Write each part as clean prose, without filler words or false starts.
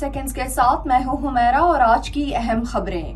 Seconds کے ساتھ میں ہوں حمیرہ اور آج کی اہم خبریں۔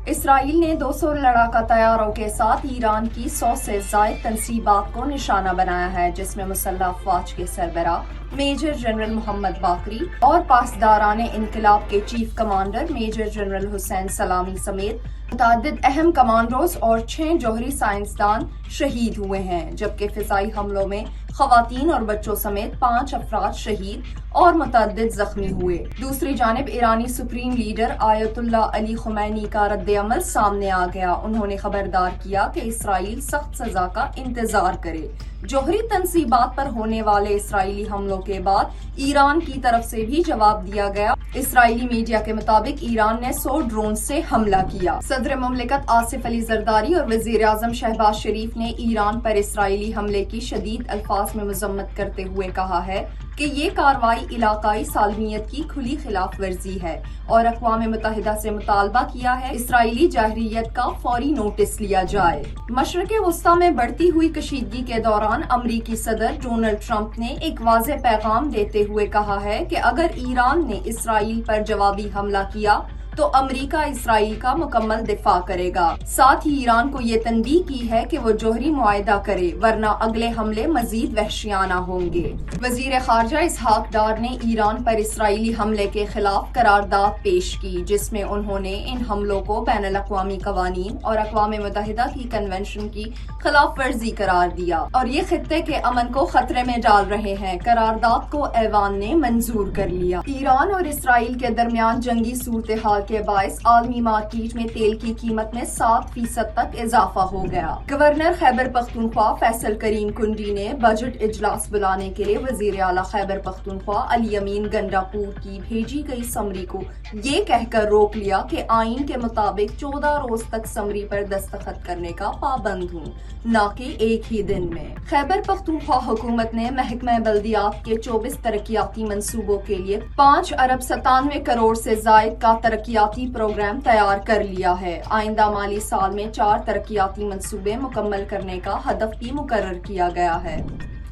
اسرائیل نے 200 لڑاکا طیاروں کے ساتھ ایران کی 100 سے زائد تنصیبات کو نشانہ بنایا ہے، جس میں مسلح افواج کے سربراہ میجر جنرل محمد باقری اور پاسداران انقلاب کے چیف کمانڈر میجر جنرل حسین سلامی سمیت متعدد اہم کمانڈوز اور 6 جوہری سائنسدان شہید ہوئے ہیں، جبکہ فضائی حملوں میں خواتین اور بچوں سمیت 5 افراد شہید اور متعدد زخمی ہوئے۔ دوسری جانب ایرانی سپریم لیڈر آیت اللہ علی خمینی کا رد عمل سامنے آ گیا۔ انہوں نے خبردار کیا کہ اسرائیل سخت سزا کا انتظار کرے۔ جوہری تنصیبات پر ہونے والے اسرائیلی حملوں کے بعد ایران کی طرف سے بھی جواب دیا گیا۔ اسرائیلی میڈیا کے مطابق ایران نے 100 ڈرون سے حملہ کیا۔ صدر مملکت آصف علی زرداری اور وزیر اعظم شہباز شریف نے ایران پر اسرائیلی حملے کی شدید الفاظ میں مذمت کرتے ہوئے کہا ہے کہ یہ کارروائی علاقائی سالمیت کی کھلی خلاف ورزی ہے اور اقوام متحدہ سے مطالبہ کیا ہے اسرائیلی جارحیت کا فوری نوٹس لیا جائے۔ مشرق وسطی میں بڑھتی ہوئی کشیدگی کے دوران امریکی صدر ڈونلڈ ٹرمپ نے ایک واضح پیغام دیتے ہوئے کہا ہے کہ اگر ایران نے اسرائیل پر جوابی حملہ کیا تو امریکہ اسرائیل کا مکمل دفاع کرے گا۔ ساتھ ہی ایران کو یہ تنبیہ کی ہے کہ وہ جوہری معاہدہ کرے ورنہ اگلے حملے مزید وحشیانہ ہوں گے۔ وزیر خارجہ اسحاق ڈار نے ایران پر اسرائیلی حملے کے خلاف قرارداد پیش کی، جس میں انہوں نے ان حملوں کو بین الاقوامی قوانین اور اقوام متحدہ کی کنونشن کی خلاف ورزی قرار دیا اور یہ خطے کے امن کو خطرے میں ڈال رہے ہیں۔ قرارداد کو ایوان نے منظور کر لیا۔ ایران اور اسرائیل کے درمیان جنگی صورتحال کے باعث عالمی مارکیٹ میں تیل کی قیمت میں 7% تک اضافہ ہو گیا۔ گورنر خیبر پختونخوا فیصل کریم کنڈی نے بجٹ اجلاس بلانے کے لیے وزیر اعلیٰ خیبر پختونخوا علی امین گنڈاپور کی بھیجی گئی سمری کو یہ کہہ کر روک لیا کہ آئین کے مطابق 14 روز تک سمری پر دستخط کرنے کا پابند ہوں، نہ کہ ایک ہی دن میں۔ خیبر پختونخوا حکومت نے محکمہ بلدیات کے 24 ترقیاتی منصوبوں کے لیے 5 ارب 97 کروڑ سے زائد کا ترقیاتی پروگرام تیار کر لیا ہے۔ آئندہ مالی سال میں 4 ترقیاتی منصوبے مکمل کرنے کا ہدف بھی مقرر کیا گیا ہے۔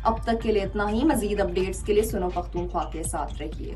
اب تک کے لیے اتنا ہی۔ مزید اپڈیٹس کے لیے سنو پختونخوا کے ساتھ رہیے۔